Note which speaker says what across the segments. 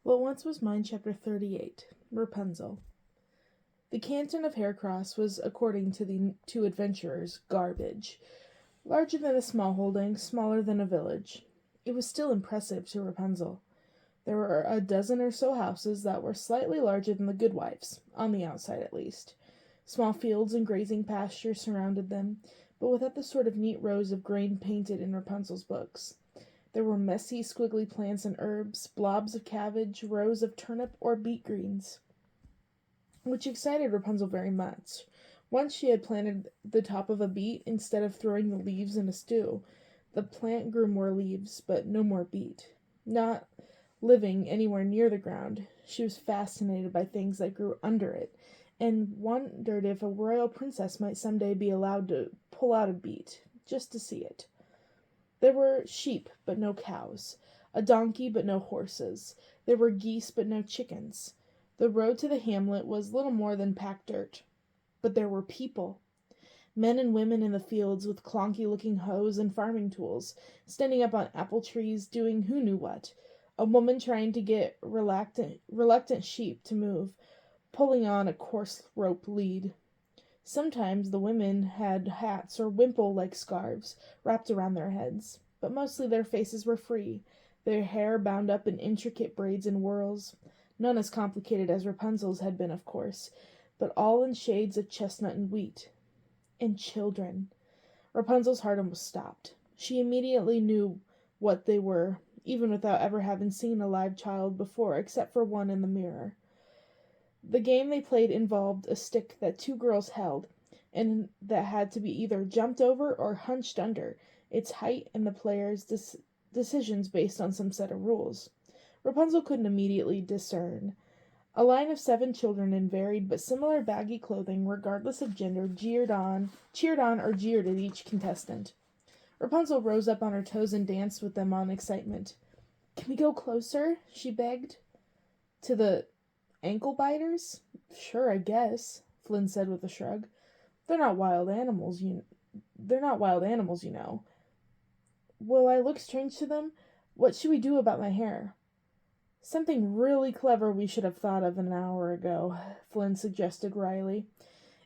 Speaker 1: What Once Was Mine, Chapter 38. Rapunzel. The canton of Haircross was, according to the two adventurers, garbage. Larger than a small holding, smaller than a village. It was still impressive to Rapunzel. There were a dozen or so houses that were slightly larger than the Goodwife's, on the outside at least. Small fields and grazing pastures surrounded them, but without the sort of neat rows of grain painted in Rapunzel's books. There were messy, squiggly plants and herbs, blobs of cabbage, rows of turnip or beet greens, which excited Rapunzel very much. Once she had planted the top of a beet instead of throwing the leaves in a stew. The plant grew more leaves, but no more beet. Not living anywhere near the ground, she was fascinated by things that grew under it, and wondered if a royal princess might some day be allowed to pull out a beet, just to see it. There were sheep, but no cows, a donkey, but no horses. There were geese, but no chickens. The road to the hamlet was little more than packed dirt. But there were people. Men and women in the fields with clonky-looking hoes and farming tools, standing up on apple trees, doing who knew what. A woman trying to get reluctant sheep to move, pulling on a coarse rope lead. Sometimes the women had hats or wimple-like scarves wrapped around their heads, but mostly their faces were free, their hair bound up in intricate braids and whorls, none as complicated as Rapunzel's had been, of course, but all in shades of chestnut and wheat. And children. Rapunzel's heart almost stopped. She immediately knew what they were, even without ever having seen a live child before, except for one in the mirror. The game they played involved a stick that two girls held, and that had to be either jumped over or hunched under, its height and the player's decisions based on some set of rules. Rapunzel couldn't immediately discern. A line of 7 children in varied but similar baggy clothing, regardless of gender, cheered on, or jeered at each contestant. Rapunzel rose up on her toes and danced with them on excitement. "Can we go closer?" she begged. "To the ankle biters? Sure, I guess," Flynn said with a shrug. They're not wild animals, you know. Will I look strange to them? What should we do about my hair?" "Something really clever we should have thought of an hour ago," Flynn suggested wryly.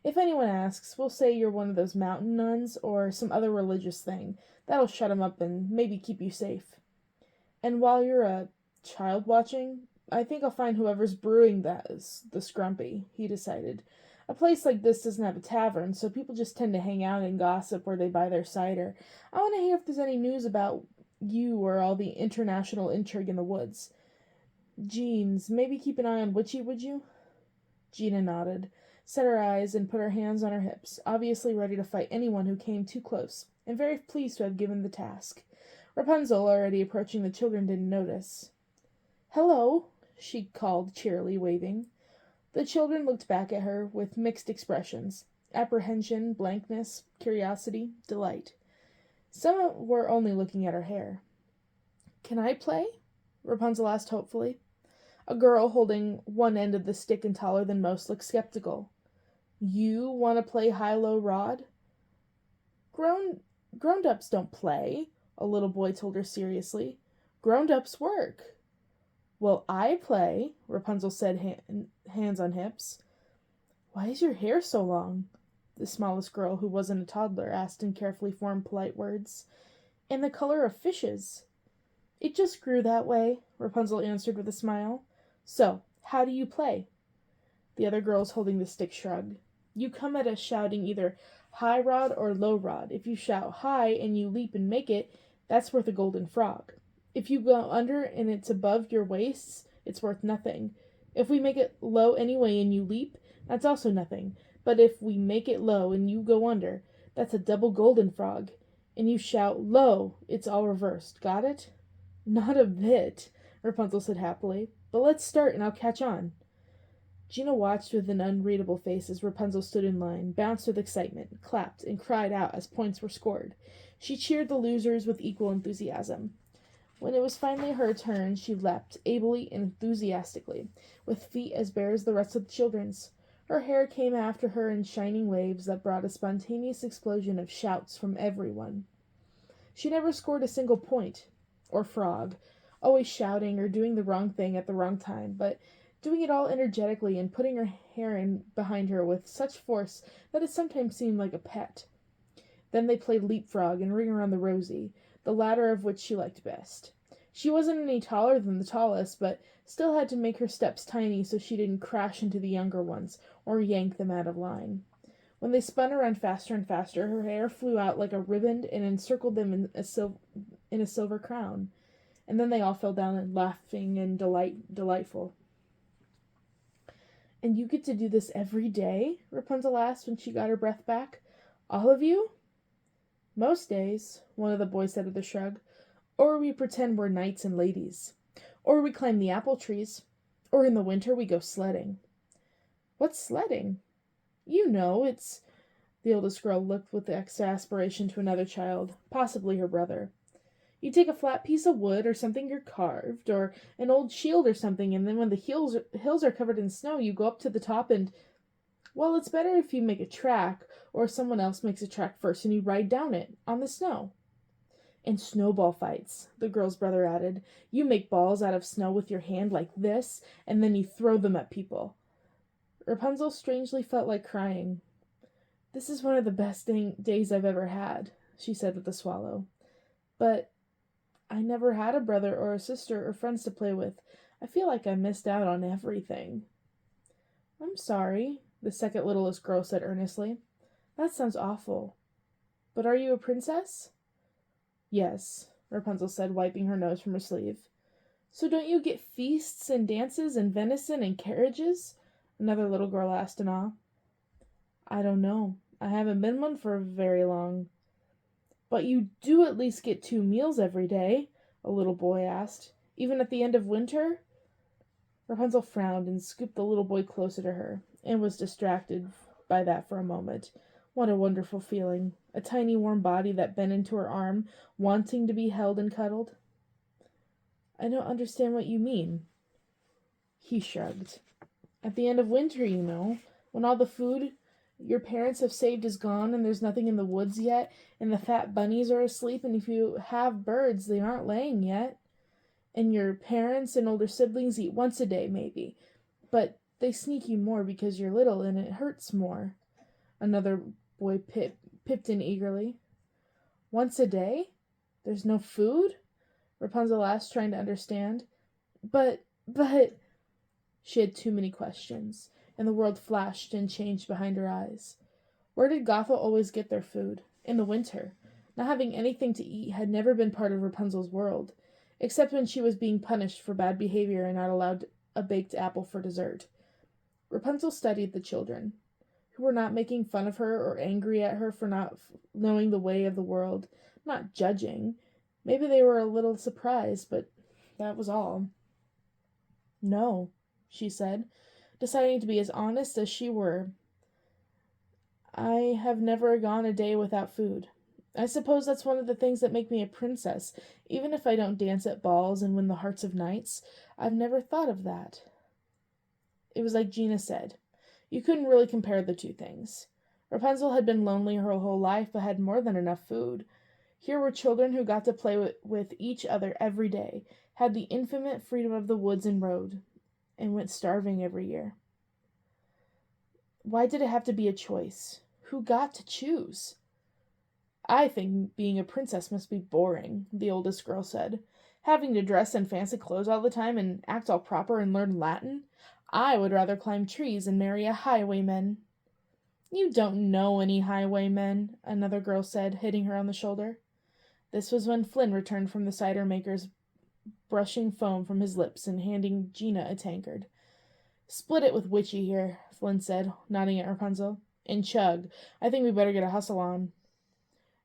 Speaker 1: "If anyone asks, we'll say you're one of those mountain nuns or some other religious thing. That'll shut 'em up and maybe keep you safe. And while you're child watching, I think I'll find whoever's brewing the scrumpy," he decided. "A place like this doesn't have a tavern, so people just tend to hang out and gossip where they buy their cider. I want to hear if there's any news about you or all the international intrigue in the woods. Jeans, maybe keep an eye on Witchy, would you?" Gina nodded, set her eyes, and put her hands on her hips, obviously ready to fight anyone who came too close, and very pleased to have given the task. Rapunzel, already approaching the children, didn't notice. "Hello," she called cheerily, waving. The children looked back at her with mixed expressions: apprehension, blankness, curiosity, delight. Some were only looking at her hair. "Can I play?" Rapunzel asked hopefully. A girl holding one end of the stick and taller than most looked skeptical. "You want to play high-low rod?" Grown-ups don't play," a little boy told her seriously. "Grown-ups work." "Well, I play," Rapunzel said, hands on hips. "Why is your hair so long?" the smallest girl, who wasn't a toddler, asked in carefully formed polite words. "And the color of fishes." "It just grew that way," Rapunzel answered with a smile. "So, how do you play?" The other girls holding the stick shrugged. "You come at us shouting either high rod or low rod. If you shout high and you leap and make it, that's worth a golden frog. If you go under and it's above your waists, it's worth nothing. If we make it low anyway and you leap, that's also nothing. But if we make it low and you go under, that's a double golden frog. And you shout low, it's all reversed. Got it?" "Not a bit," Rapunzel said happily. "But let's start and I'll catch on." Gina watched with an unreadable face as Rapunzel stood in line, bounced with excitement, clapped, and cried out as points were scored. She cheered the losers with equal enthusiasm. When it was finally her turn, she leapt, ably and enthusiastically, with feet as bare as the rest of the children's. Her hair came after her in shining waves that brought a spontaneous explosion of shouts from everyone. She never scored a single point, or frog, always shouting or doing the wrong thing at the wrong time, but doing it all energetically and putting her hair in behind her with such force that it sometimes seemed like a pet. Then they played leapfrog and ring around the rosy, the latter of which she liked best. She wasn't any taller than the tallest, but still had to make her steps tiny so she didn't crash into the younger ones or yank them out of line. When they spun around faster and faster, her hair flew out like a ribbon and encircled them in a silver crown. And then they all fell down and laughing and delightful. "And you get to do this every day?" Rapunzel asked when she got her breath back. "All of you?" "Most days," one of the boys said with a shrug. "Or we pretend we're knights and ladies. Or we climb the apple trees. Or in the winter we go sledding." "What's sledding?" "You know, it's—" The oldest girl looked with exasperation to another child, possibly her brother. "You take a flat piece of wood or something you're carved, or an old shield or something, and then when the hills are covered in snow, you go up to the top and— Well, it's better if you make a track, or someone else makes a track first, and you ride down it, on the snow." "And snowball fights," the girl's brother added. "You make balls out of snow with your hand like this, and then you throw them at people." Rapunzel strangely felt like crying. "This is one of the best days I've ever had," she said with a swallow. "But I never had a brother or a sister or friends to play with. I feel like I missed out on everything." "I'm sorry," the second littlest girl said earnestly. "That sounds awful. But are you a princess?" "Yes," Rapunzel said, wiping her nose from her sleeve. "So don't you get feasts and dances and venison and carriages?" another little girl asked in awe. "I don't know. I haven't been one for very long." "But you do at least get 2 meals every day?" a little boy asked. "Even at the end of winter?" Rapunzel frowned and scooped the little boy closer to her, and was distracted by that for a moment. What a wonderful feeling! A tiny warm body that bent into her arm, wanting to be held and cuddled. "I don't understand what you mean." He shrugged. "At the end of winter, you know, when all the food your parents have saved is gone, and there's nothing in the woods yet, and the fat bunnies are asleep, and if you have birds, they aren't laying yet. And your parents and older siblings eat once a day, maybe, but they sneak you more because you're little, and it hurts more." Another boy pipped in eagerly. "Once a day? There's no food?" Rapunzel asked, trying to understand. But... She had too many questions, and the world flashed and changed behind her eyes. Where did Gothel always get their food? In the winter. Not having anything to eat had never been part of Rapunzel's world, except when she was being punished for bad behavior and not allowed a baked apple for dessert. Rapunzel studied the children, who were not making fun of her or angry at her for not knowing the way of the world, not judging. Maybe they were a little surprised, but that was all. "No," she said, deciding to be as honest as she were. "I have never gone a day without food. I suppose that's one of the things that make me a princess, even if I don't dance at balls and win the hearts of knights. I've never thought of that." It was like Gina said. You couldn't really compare the two things. Rapunzel had been lonely her whole life, but had more than enough food. Here were children who got to play with each other every day, had the infinite freedom of the woods and road, and went starving every year. Why did it have to be a choice? Who got to choose? "I think being a princess must be boring," the oldest girl said. "Having to dress in fancy clothes all the time and act all proper and learn Latin. I would rather climb trees and marry a highwayman." "You don't know any highwaymen," another girl said, hitting her on the shoulder. This was when Flynn returned from the cider maker's, brushing foam from his lips and handing Gina a tankard. "Split it with Witchy here," Flynn said, nodding at Rapunzel. "And chug. I think we better get a hustle on."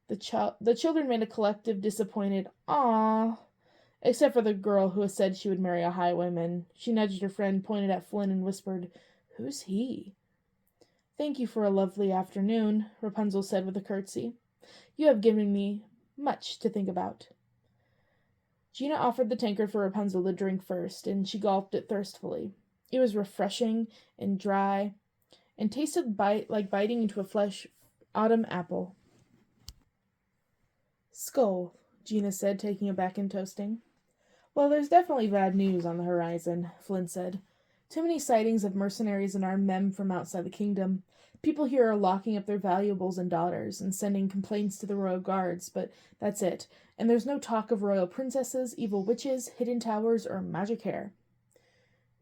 Speaker 1: The children made a collective disappointed "Aww," except for the girl who had said she would marry a highwayman. She nudged her friend, pointed at Flynn, and whispered, "Who's he?" "Thank you for a lovely afternoon," Rapunzel said with a curtsy. "You have given me much to think about." Gina offered the tankard for Rapunzel to drink first, and she gulped it thirstfully. It was refreshing and dry, and tasted like biting into a fresh autumn apple. "Skull," Gina said, taking it back and toasting. Well, there's definitely bad news on the horizon, Flynn said. Too many sightings of mercenaries and armed men from outside the kingdom. People here are locking up their valuables and daughters and sending complaints to the royal guards, but that's it. And there's no talk of royal princesses, evil witches, hidden towers, or magic hair.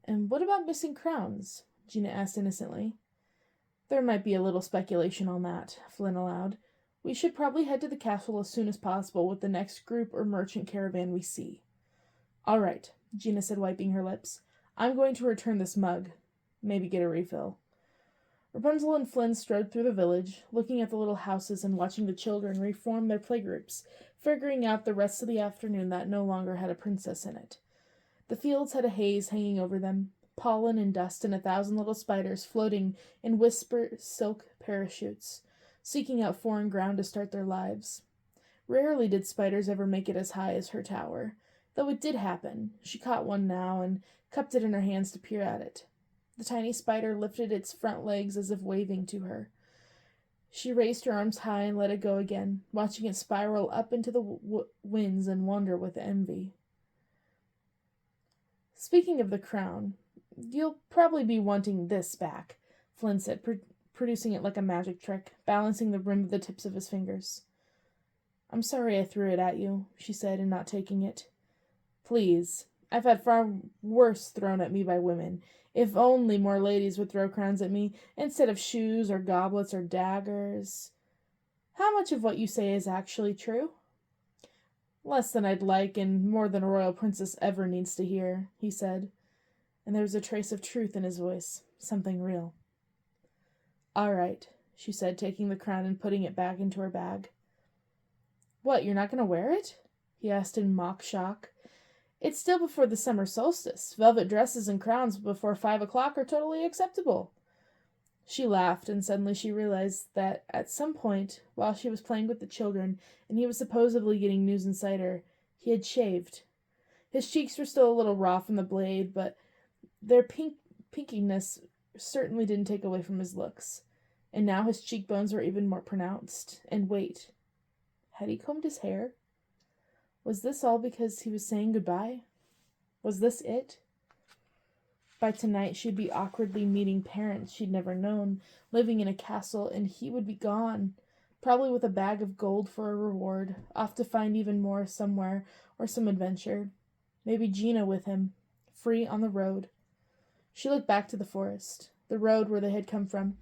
Speaker 1: And what about missing crowns? Gina asked innocently. There might be a little speculation on that, Flynn allowed. We should probably head to the castle as soon as possible with the next group or merchant caravan we see. All right, Gina said, wiping her lips. I'm going to return this mug. Maybe get a refill. Rapunzel and Flynn strode through the village, looking at the little houses and watching the children reform their playgroups, figuring out the rest of the afternoon that no longer had a princess in it. The fields had a haze hanging over them, pollen and dust and 1,000 little spiders floating in whisper silk parachutes, seeking out foreign ground to start their lives. Rarely did spiders ever make it as high as her tower, though it did happen. She caught one now and cupped it in her hands to peer at it. The tiny spider lifted its front legs as if waving to her. She raised her arms high and let it go again, watching it spiral up into the winds and wonder with envy. Speaking of the crown, you'll probably be wanting this back, Flynn said, producing it like a magic trick, balancing the rim of the tips of his fingers. I'm sorry I threw it at you, she said, and not taking it. Please, I've had far worse thrown at me by women. If only more ladies would throw crowns at me, instead of shoes or goblets or daggers. How much of what you say is actually true? Less than I'd like, and more than a royal princess ever needs to hear, he said, and there was a trace of truth in his voice, something real. All right, she said, taking the crown and putting it back into her bag. What, you're not going to wear it? He asked in mock shock. It's still before the summer solstice. Velvet dresses and crowns before 5 o'clock are totally acceptable. She laughed, and suddenly she realized that at some point, while she was playing with the children, and he was supposedly getting news and cider, he had shaved. His cheeks were still a little raw from the blade, but their pinkiness certainly didn't take away from his looks. And now his cheekbones were even more pronounced. And wait, had he combed his hair? Was this all because he was saying goodbye? Was this it? By tonight she'd be awkwardly meeting parents she'd never known, living in a castle, and he would be gone, probably with a bag of gold for a reward, off to find even more somewhere, or some adventure. Maybe Gina with him, free on the road. She looked back to the forest, the road where they had come from.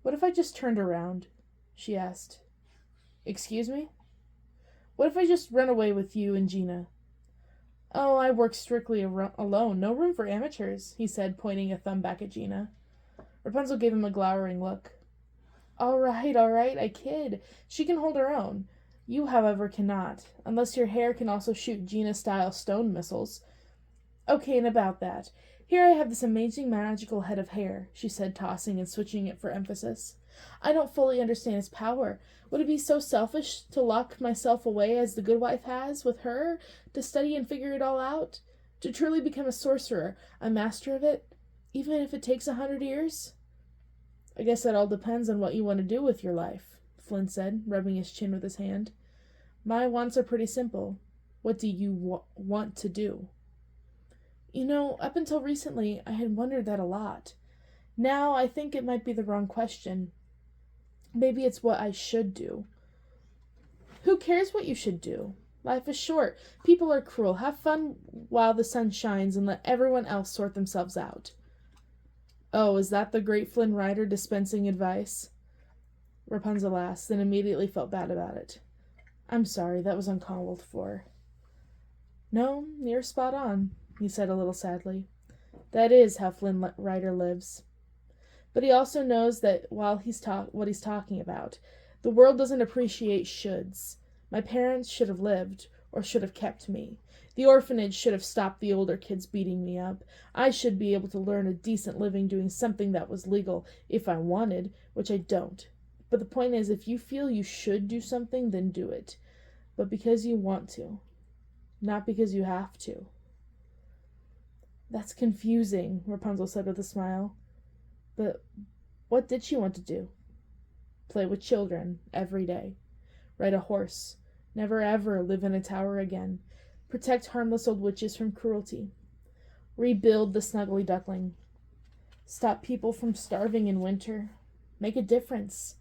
Speaker 1: What if I just turned around? She asked. Excuse me? What if I just run away with you and Gina? Oh, I work strictly alone. No room for amateurs, he said, pointing a thumb back at Gina. Rapunzel gave him a glowering look. All right, I kid. She can hold her own. You, however, cannot, unless your hair can also shoot Gina-style stone missiles. Okay, and about that. Here I have this amazing magical head of hair, she said, tossing and switching it for emphasis. I don't fully understand its power. Would it be so selfish to lock myself away as the good wife has, with her, to study and figure it all out? To truly become a sorcerer, a master of it, even if it takes 100 years? I guess that all depends on what you want to do with your life, Flynn said, rubbing his chin with his hand. My wants are pretty simple. What do you want to do? You know, up until recently, I had wondered that a lot. Now I think it might be the wrong question. Maybe it's what I should do. Who cares what you should do? Life is short. People are cruel. Have fun while the sun shines and let everyone else sort themselves out. Oh, is that the great Flynn Rider dispensing advice? Rapunzel asked, and immediately felt bad about it. I'm sorry, that was uncalled for. No, you're spot on, he said a little sadly. That is how Flynn Rider lives. But he also knows that what he's talking about. The world doesn't appreciate shoulds. My parents should have lived, or should have kept me. The orphanage should have stopped the older kids beating me up. I should be able to learn a decent living doing something that was legal, if I wanted, which I don't. But the point is, if you feel you should do something, then do it. But because you want to, not because you have to. That's confusing, Rapunzel said with a smile. But what did she want to do? Play with children every day. Ride a horse. Never ever live in a tower again. Protect harmless old witches from cruelty. Rebuild the snuggly duckling. Stop people from starving in winter. Make a difference.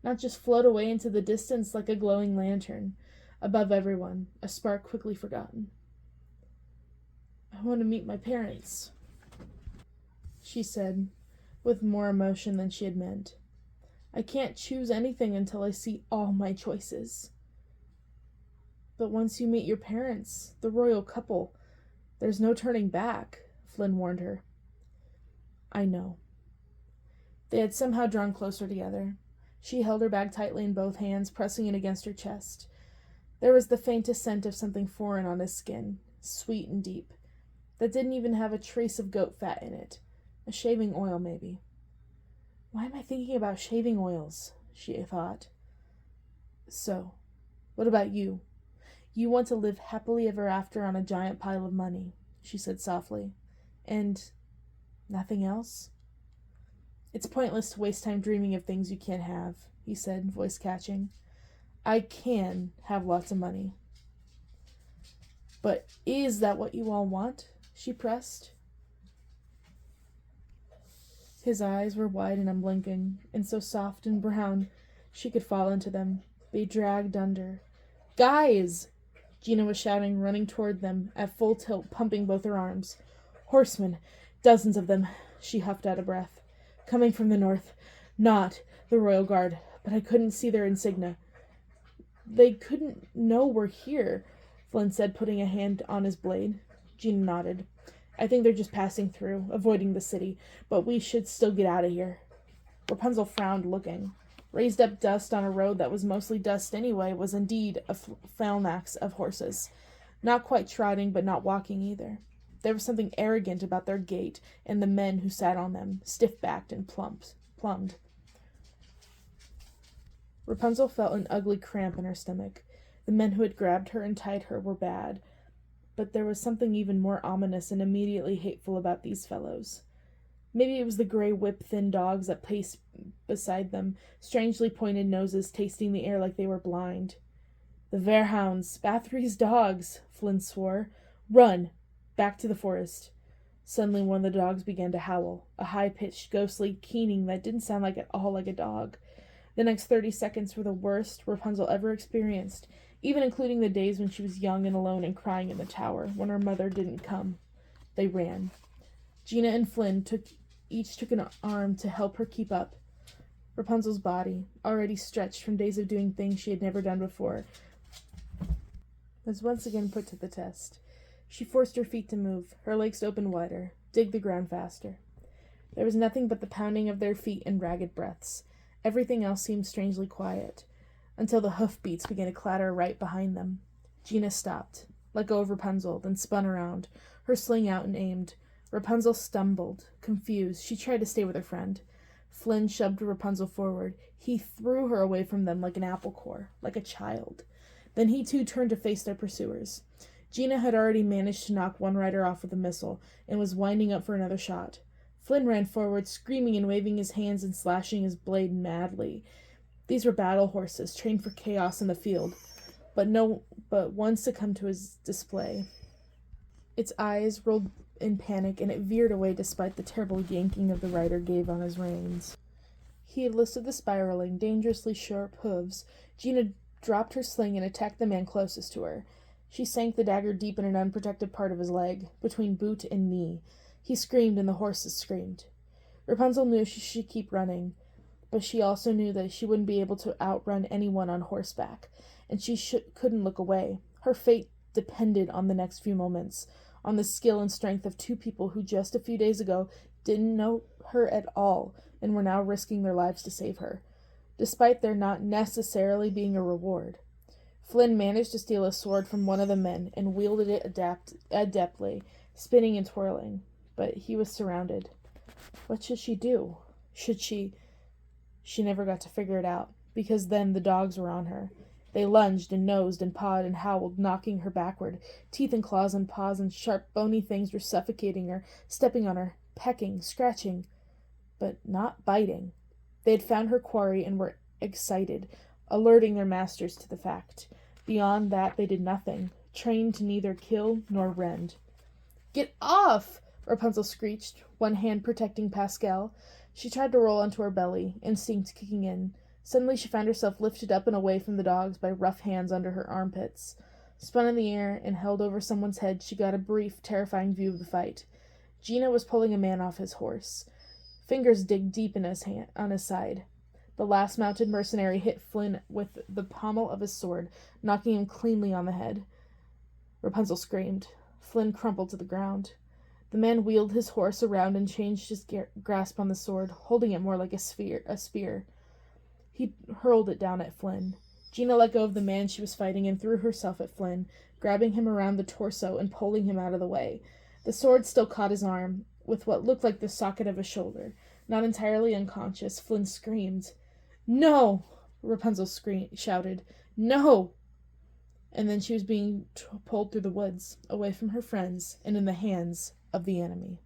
Speaker 1: Not just float away into the distance like a glowing lantern. Above everyone, a spark quickly forgotten. I want to meet my parents, she said, with more emotion than she had meant. I can't choose anything until I see all my choices. But once you meet your parents, the royal couple, there's no turning back, Flynn warned her. I know. They had somehow drawn closer together. She held her bag tightly in both hands, pressing it against her chest. There was the faintest scent of something foreign on his skin, sweet and deep, that didn't even have a trace of goat fat in it. A shaving oil, maybe. Why am I thinking about shaving oils? She thought. So, what about you? You want to live happily ever after on a giant pile of money, she said softly. And nothing else? It's pointless to waste time dreaming of things you can't have, he said, voice catching. I can have lots of money. But is that what you all want? She pressed. His eyes were wide and unblinking, and so soft and brown she could fall into them, be dragged under. Guys! Gina was shouting, running toward them at full tilt, pumping both her arms. Horsemen, dozens of them, she huffed out of breath. Coming from the north. Not the royal guard, but I couldn't see their insignia. They couldn't know we're here, Flynn said, putting a hand on his blade. Gina nodded. I think they're just passing through, avoiding the city, but we should still get out of here. Rapunzel frowned, looking. Raised up dust on a road that was mostly dust anyway was indeed a phalanx of horses. Not quite trotting, but not walking either. There was something arrogant about their gait and the men who sat on them, stiff-backed and plumbed. Rapunzel felt an ugly cramp in her stomach. The men who had grabbed her and tied her were bad, but there was something even more ominous and immediately hateful about these fellows. Maybe it was the gray whip-thin dogs that paced beside them, strangely pointed noses tasting the air like they were blind. The Verhounds, Bathory's dogs, Flynn swore. Run! Back to the forest. Suddenly one of the dogs began to howl, a high-pitched, ghostly keening that didn't sound at all like a dog. The next 30 seconds were the worst Rapunzel ever experienced, even including the days when she was young and alone and crying in the tower, when her mother didn't come. They ran. Gina and Flynn each took an arm to help her keep up. Rapunzel's body, already stretched from days of doing things she had never done before, was once again put to the test. She forced her feet to move, her legs to open wider, dig the ground faster. There was nothing but the pounding of their feet and ragged breaths. Everything else seemed strangely quiet, until the hoofbeats began to clatter right behind them. Gina stopped, let go of Rapunzel, then spun around, her sling out and aimed. Rapunzel stumbled, confused. She tried to stay with her friend. Flynn shoved Rapunzel forward. He threw her away from them like an apple core, like a child. Then he too turned to face their pursuers. Gina had already managed to knock one rider off with a missile, and was winding up for another shot. Flynn ran forward, screaming and waving his hands and slashing his blade madly. These were battle horses, trained for chaos in the field, but one succumbed to his display. Its eyes rolled in panic, and it veered away despite the terrible yanking of the rider gave on his reins. He had lifted the spiraling, dangerously sharp hooves. Gina dropped her sling and attacked the man closest to her. She sank the dagger deep in an unprotected part of his leg, between boot and knee. He screamed, and the horses screamed. Rapunzel knew she should keep running, but she also knew that she wouldn't be able to outrun anyone on horseback, and she couldn't look away. Her fate depended on the next few moments, on the skill and strength of two people who just a few days ago didn't know her at all and were now risking their lives to save her, despite there not necessarily being a reward. Flynn managed to steal a sword from one of the men and wielded it adeptly, spinning and twirling, but he was surrounded. What should she do? She never got to figure it out, because then the dogs were on her. They lunged and nosed and pawed and howled, knocking her backward. Teeth and claws and paws and sharp, bony things were suffocating her, stepping on her, pecking, scratching, but not biting. They had found her quarry and were excited, alerting their masters to the fact. Beyond that, they did nothing, trained to neither kill nor rend. "Get off!" Rapunzel screeched, one hand protecting Pascal. She tried to roll onto her belly, instinct kicking in. Suddenly she found herself lifted up and away from the dogs by rough hands under her armpits. Spun in the air and held over someone's head, she got a brief, terrifying view of the fight. Gina was pulling a man off his horse. Fingers digged deep in his hand, on his side. The last mounted mercenary hit Flynn with the pommel of his sword, knocking him cleanly on the head. Rapunzel screamed. Flynn crumpled to the ground. The man wheeled his horse around and changed his grasp on the sword, holding it more like a spear. He hurled it down at Flynn. Gina let go of the man she was fighting and threw herself at Flynn, grabbing him around the torso and pulling him out of the way. The sword still caught his arm, with what looked like the socket of a shoulder. Not entirely unconscious, Flynn screamed. "No!" Rapunzel shouted. "No!" And then she was being pulled through the woods, away from her friends, and in the hands of the enemy.